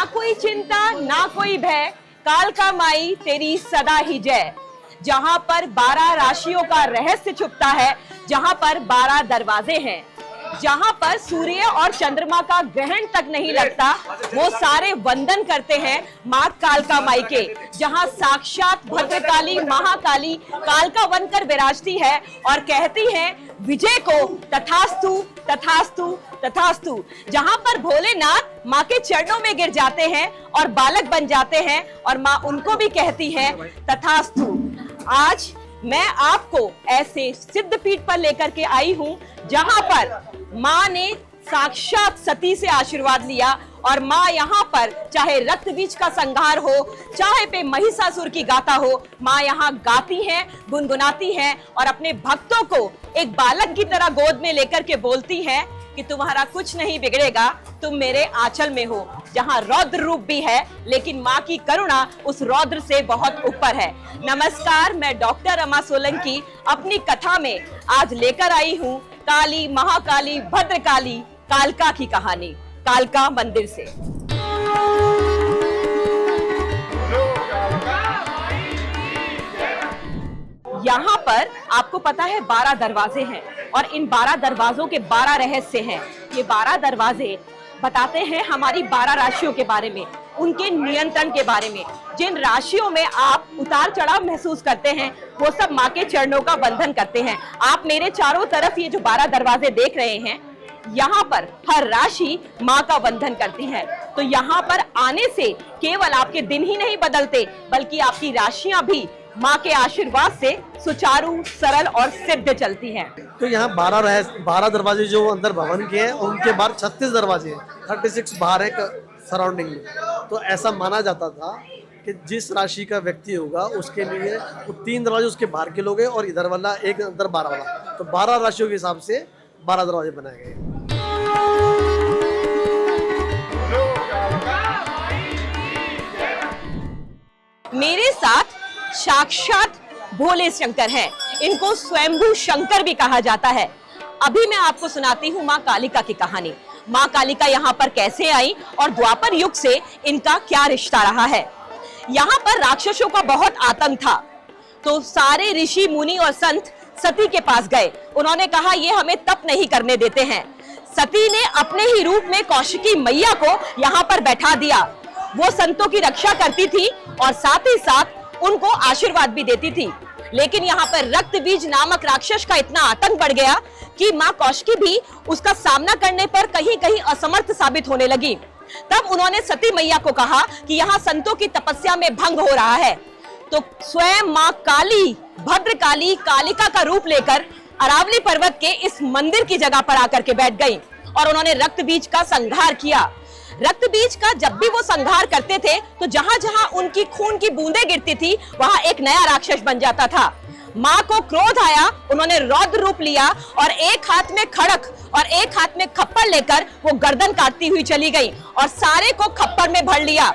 ना कोई चिंता ना कोई भय, कालका माई तेरी सदा ही जय। जहां पर 12 राशियों का रहस्य छुपता है, जहां पर 12 दरवाजे हैं, जहां पर सूर्य और चंद्रमा का ग्रहण तक नहीं लगता, वो सारे वंदन करते हैं मां कालका माई के। जहां साक्षात भद्रकाली महाकाली कालका बनकर विराजती है और कहती है विजय को तथास्तु तथास्तु तथास्तु। जहां पर भोलेनाथ मां के चरणों में गिर जाते हैं और बालक बन जाते हैं और मां उनको भी कहती है तथास्तु। आज मैं आपको ऐसे सिद्धपीठ पर लेकर के आई हूं जहां पर मां ने साक्षात सती से आशीर्वाद लिया और मां यहाँ पर चाहे रक्त बीज का संहार हो, चाहे पे महिषासुर की गाथा हो, मां यहाँ गाती हैं, गुनगुनाती हैं और अपने भक्तों को एक बालक की तरह गोद में लेकर के बोलती हैं कि तुम्हारा कुछ नहीं बिगड़ेगा, तुम मेरे आंचल में हो। जहाँ रौद्र रूप भी है लेकिन माँ की करुणा उस रौद्र से बहुत ऊपर है। नमस्कार, मैं डॉक्टर रमा सोलंकी अपनी कथा में आज लेकर आई हूँ काली महाकाली भद्रकाली कालका की कहानी, कालका मंदिर से। यहाँ पर आपको पता है 12 दरवाजे हैं और इन 12 दरवाजों के 12 रहस्य हैं। ये 12 दरवाजे बताते हैं हमारी 12 राशियों के बारे में, उनके नियंत्रण के बारे में। जिन राशियों में आप उतार चढ़ाव महसूस करते हैं वो सब माँ के चरणों का बंधन करते हैं। आप मेरे चारों तरफ ये जो 12 दरवाजे देख रहे हैं, यहाँ पर हर राशि माँ का बंधन करती है। तो यहाँ पर आने से केवल आपके दिन ही नहीं बदलते बल्कि आपकी राशियां भी माँ के आशीर्वाद से सुचारू, सरल और सिद्ध चलती हैं। तो यहाँ 12 दरवाजे जो अंदर भवन के हैं, उनके बाहर 36 दरवाजे हैं, 36 बाहर है सराउंडिंग में। तो ऐसा माना जाता था कि जिस राशि का व्यक्ति होगा उसके लिए वो 3 दरवाजे उसके बाहर के लोग हैं और इधर वाला एक अंदर 12 वाला। तो 12 राशियों के हिसाब से 12 दरवाजे बनाए गए। मेरे साथ साक्षात भोले शंकर हैं, इनको स्वयंभू शंकर भी कहा जाता है। अभी मैं आपको सुनाती हूँ माँ कालिका की कहानी। माँ कालिका यहाँ पर कैसे आई और द्वापर युग से इनका क्या रिश्ता रहा है। यहाँ पर राक्षसों का बहुत आतंक था, तो सारे ऋषि मुनि और संत सती के पास गए। उन्होंने कहा ये हमें तप नहीं करने देते हैं। सती ने अपने ही रूप में कौशिकी मैया को यहाँ पर बैठा दिया। वो संतों की रक्षा करती थी और साथ ही साथ उनको आशीर्वाद भी देती थी। लेकिन यहाँ पर रक्त बीज नामक राक्षस का इतना आतंक बढ़ गया कि माँ कौशिकी भी उसका सामना करने पर कहीं कहीं असमर्थ साबित होने लगी। तब उन्होंने सती मैया को कहा कि यहाँ संतों की तपस्या में भंग हो रहा है। तो स्वयं माँ काली भद्रकाली कालिका का रूप लेकर अरावली पर्वत के इस मंदिर की जगह पर आकर के बैठ गई और उन्होंने रक्त बीज का संहार किया। रक्त बीज का जब भी वो संहार करते थे तो जहां जहां उनकी खून की बूंदें गिरती थी वहां एक नया राक्षस बन जाता था। माँ को क्रोध आया, उन्होंने रौद्र रूप लिया और एक हाथ में खड़क और एक हाथ में खप्पर लेकर वो गर्दन काटती हुई चली गई और सारे को खप्पर में भर लिया।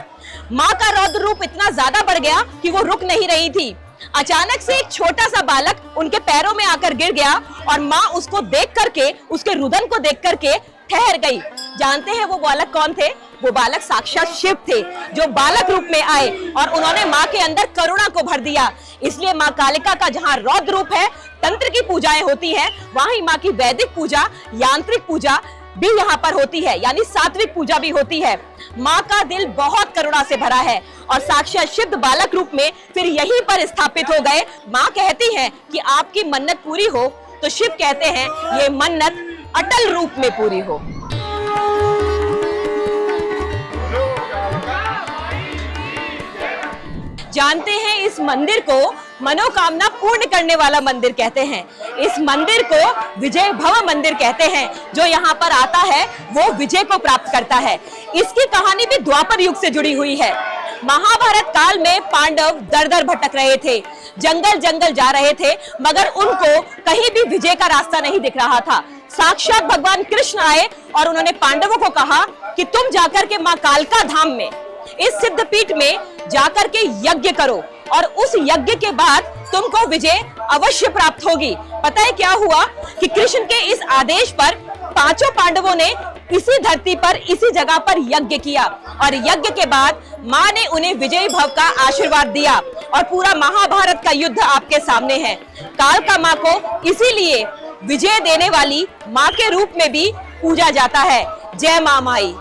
माँ का रौद्र रूप इतना ज्यादा बढ़ गया कि वो रुक नहीं रही थी। अचानक से एक छोटा सा बालक उनके पैरों में आकर गिर गया और माँ उसको देख करके, उसके रुदन को देख करके ठहर गई। जानते हैं वो बालक कौन थे? वो बालक साक्षात शिव थे जो बालक रूप में आए और उन्होंने माँ के अंदर करुणा को भर दिया। इसलिए माँ कालिका का जहाँ रौद्र रूप है, तंत्र की पूजाएं होती है, वहीं माँ की वैदिक पूजा, यांत्रिक पूजा भी यहाँ पर होती है, यानी सात्विक पूजा भी होती है। माँ का दिल बहुत करुणा से भरा है और साक्षात सिद्ध बालक रूप में फिर यहीं पर स्थापित हो गए। माँ कहती है कि आपकी मन्नत पूरी हो तो शिव कहते हैं ये मन्नत अटल रूप में पूरी हो। जानते हैं इस मंदिर को मनोकामना पूर्ण करने वाला मंदिर कहते हैं। इस मंदिर को विजय भव मंदिर कहते हैं। जो यहाँ पर आता है वो विजय को प्राप्त करता है। इसकी कहानी भी द्वापर युग से जुड़ी हुई है। महाभारत काल में पांडव दर दर भटक रहे थे, जंगल जंगल जा रहे थे, मगर उनको कहीं भी विजय का रास्ता नहीं दिख रहा था। साक्षात भगवान कृष्ण आए और उन्होंने पांडवों को कहा कि तुम जाकर के माँ कालका धाम में इस सिद्धपीठ में जाकर के यज्ञ करो और उस यज्ञ के बाद तुमको विजय अवश्य प्राप्त होगी। पता है क्या हुआ कि कृष्ण के इस आदेश पर 5 पांडवों ने इसी धरती पर, इसी जगह पर यज्ञ किया और यज्ञ के बाद माँ ने उन्हें विजयी भव का आशीर्वाद दिया और पूरा महाभारत का युद्ध आपके सामने है। कालका माँ को इसीलिए विजय देने वाली माँ के रूप में भी पूजा जाता है। जय माँ माई।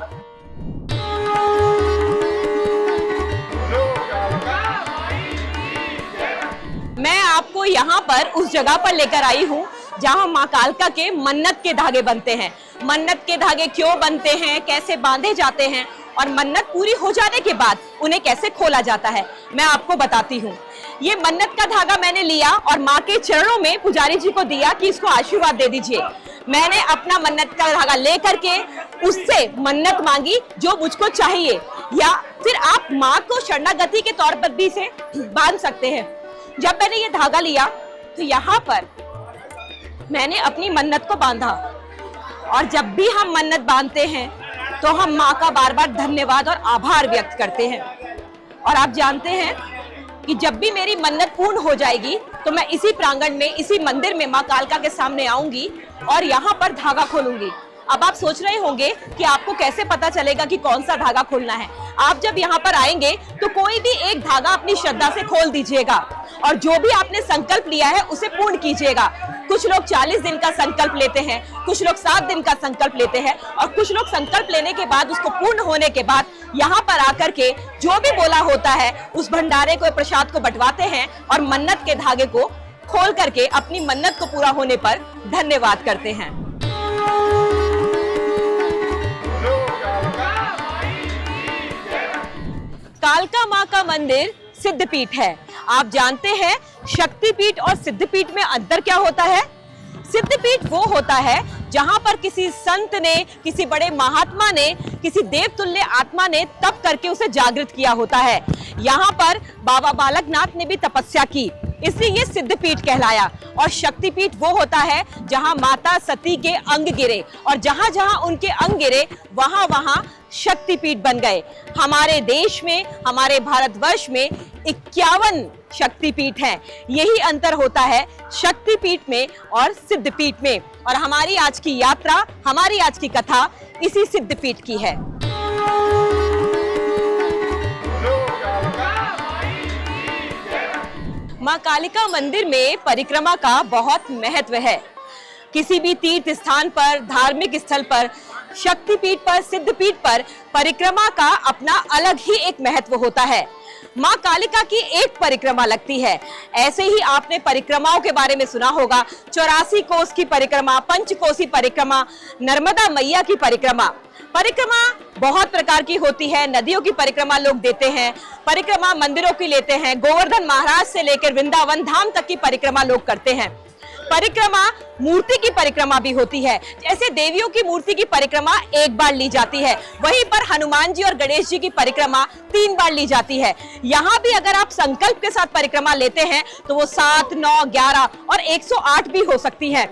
मैं आपको यहाँ पर उस जगह पर लेकर आई हूँ जहाँ माँ कालका के मन्नत के धागे बनते हैं। मन्नत के धागे क्यों बनते हैं, कैसे बांधे जाते हैं और मन्नत पूरी हो जाने के बाद उन्हें कैसे खोला जाता है, मैं आपको बताती हूँ। ये मन्नत का धागा मैंने लिया और माँ के चरणों में पुजारी जी को दिया कि इसको आशीर्वाद दे दीजिए। मैंने अपना मन्नत का धागा लेकर के उससे मन्नत मांगी जो मुझको चाहिए, या फिर आप माँ को शरणागति के तौर पर भी इसे बांध सकते हैं। जब मैंने ये धागा लिया तो यहाँ पर मैंने अपनी मन्नत को बांधा, और जब भी हम मन्नत बांधते हैं तो हम माँ का बार बार धन्यवाद और आभार व्यक्त करते हैं। और आप जानते हैं कि जब भी मेरी मन्नत पूर्ण हो जाएगी तो मैं इसी प्रांगण में, इसी मंदिर में माँ कालका के सामने आऊंगी और यहाँ पर धागा खोलूंगी। अब आप सोच रहे होंगे कि आपको कैसे पता चलेगा कि कौन सा धागा खोलना है। आप जब यहाँ पर आएंगे तो कोई भी एक धागा अपनी श्रद्धा से खोल दीजिएगा और जो भी आपने संकल्प लिया है उसे पूर्ण कीजिएगा। कुछ लोग 40 दिन का संकल्प लेते हैं, कुछ लोग 7 दिन का संकल्प लेते हैं और कुछ लोग संकल्प लेने के बाद, उसको पूर्ण होने के बाद यहाँ पर आकर के जो भी बोला होता है उस भंडारे को, प्रसाद को बंटवाते हैं और मन्नत के धागे को खोल करके अपनी मन्नत को पूरा होने पर धन्यवाद करते हैं। कालका माँ का मंदिर सिद्धपीठ है। आप जानते हैं शक्तिपीठ और सिद्धपीठ में अंतर क्या होता है? सिद्धपीठ वो होता है जहां पर किसी संत ने, किसी बड़े महात्मा ने, किसी देवतुल्य आत्मा ने तप करके उसे जागृत किया होता है। यहाँ पर बाबा बालकनाथ ने भी तपस्या की, इसलिए ये सिद्धपीठ कहलाया। और शक्तिपीठ वो होता है जहां माता सती के अंग गिरे और जहां जहां उनके अंग गिरे वहां वहां शक्तिपीठ बन गए। हमारे देश में, हमारे भारतवर्ष में 51 शक्तिपीठ हैं। यही अंतर होता है शक्तिपीठ में और सिद्धपीठ में। और हमारी आज की यात्रा, हमारी आज की कथा इसी सिद्धपीठ की है। माँ कालिका मंदिर में परिक्रमा का बहुत महत्व है। किसी भी तीर्थ स्थान पर, धार्मिक स्थल पर, शक्तिपीठ पर, सिद्धपीठ पर परिक्रमा का अपना अलग ही एक महत्व होता है। माँ कालिका की एक परिक्रमा लगती है। ऐसे ही आपने परिक्रमाओं के बारे में सुना होगा, 84 कोस की परिक्रमा, पंचकोसी परिक्रमा, नर्मदा मैया की परिक्रमा। परिक्रमा बहुत प्रकार की होती है। नदियों की परिक्रमा लोग देते हैं, परिक्रमा मंदिरों की लेते हैं, गोवर्धन महाराज से लेकर वृंदावन धाम तक की परिक्रमा लोग करते हैं। परिक्रमा मूर्ति की परिक्रमा भी होती है। जैसे देवियों की मूर्ति की परिक्रमा एक बार ली जाती है, वहीं पर हनुमान जी और गणेश जी की परिक्रमा 3 बार ली जाती है। यहाँ भी अगर आप संकल्प के साथ परिक्रमा लेते हैं तो वो 7, 9, 11 और 108 भी हो सकती है।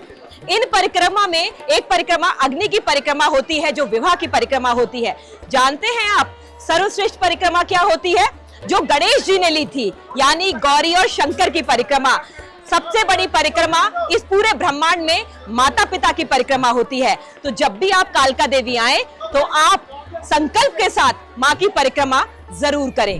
इन परिक्रमा में एक परिक्रमा अग्नि की परिक्रमा होती है, जो विवाह की परिक्रमा होती है। जानते हैं आप सर्वश्रेष्ठ परिक्रमा क्या होती है? जो गणेश जी ने ली थी, यानी गौरी और शंकर की परिक्रमा। सबसे बड़ी परिक्रमा इस पूरे ब्रह्मांड में माता पिता की परिक्रमा होती है। तो जब भी आप कालका देवी आए तो आप संकल्प के साथ माँ की परिक्रमा जरूर करें।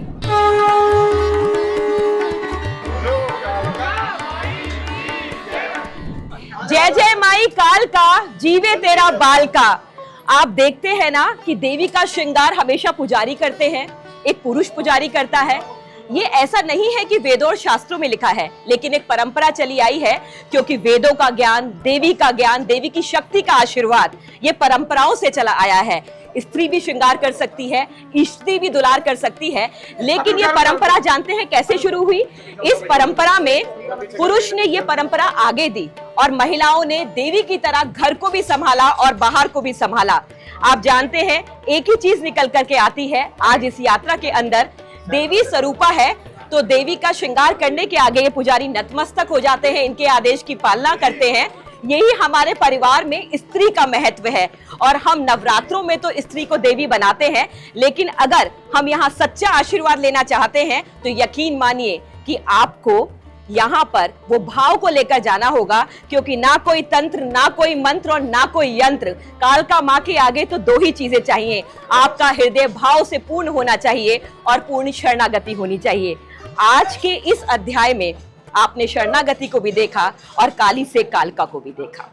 जय जय माई कालका, जीवे तेरा बाल का। आप देखते हैं ना कि देवी का श्रृंगार हमेशा पुजारी करते हैं, एक पुरुष पुजारी करता है। ये ऐसा नहीं है कि वेदों और शास्त्रों में लिखा है, लेकिन एक परंपरा चली आई है, क्योंकि वेदों का ज्ञान, देवी का ज्ञान, देवी की शक्ति का आशीर्वाद ये परंपराओं से चला आया है। स्त्री भी श्रृंगार कर सकती है, स्त्री भी दुलार कर सकती है, लेकिन ये परंपरा जानते हैं कैसे शुरू हुई? इस परंपरा में पुरुष ने ये परंपरा आगे दी और महिलाओं ने देवी की तरह घर को भी संभाला और बाहर को भी संभाला। आप जानते हैं एक ही चीज निकल करके आती है आज इस यात्रा के अंदर, देवी स्वरूपा है। तो देवी का श्रृंगार करने के आगे ये पुजारी नतमस्तक हो जाते हैं, इनके आदेश की पालना करते हैं। यही हमारे परिवार में स्त्री का महत्व है। और हम नवरात्रों में तो स्त्री को देवी बनाते हैं, लेकिन अगर हम यहाँ सच्चा आशीर्वाद लेना चाहते हैं तो यकीन मानिए कि आपको यहाँ पर वो भाव को लेकर जाना होगा, क्योंकि ना कोई तंत्र, ना कोई मंत्र और ना कोई यंत्र। कालका माँ के आगे तो दो ही चीजें चाहिए, आपका हृदय भाव से पूर्ण होना चाहिए और पूर्ण शरणागति होनी चाहिए। आज के इस अध्याय में आपने शरणागति को भी देखा और काली से कालका को भी देखा।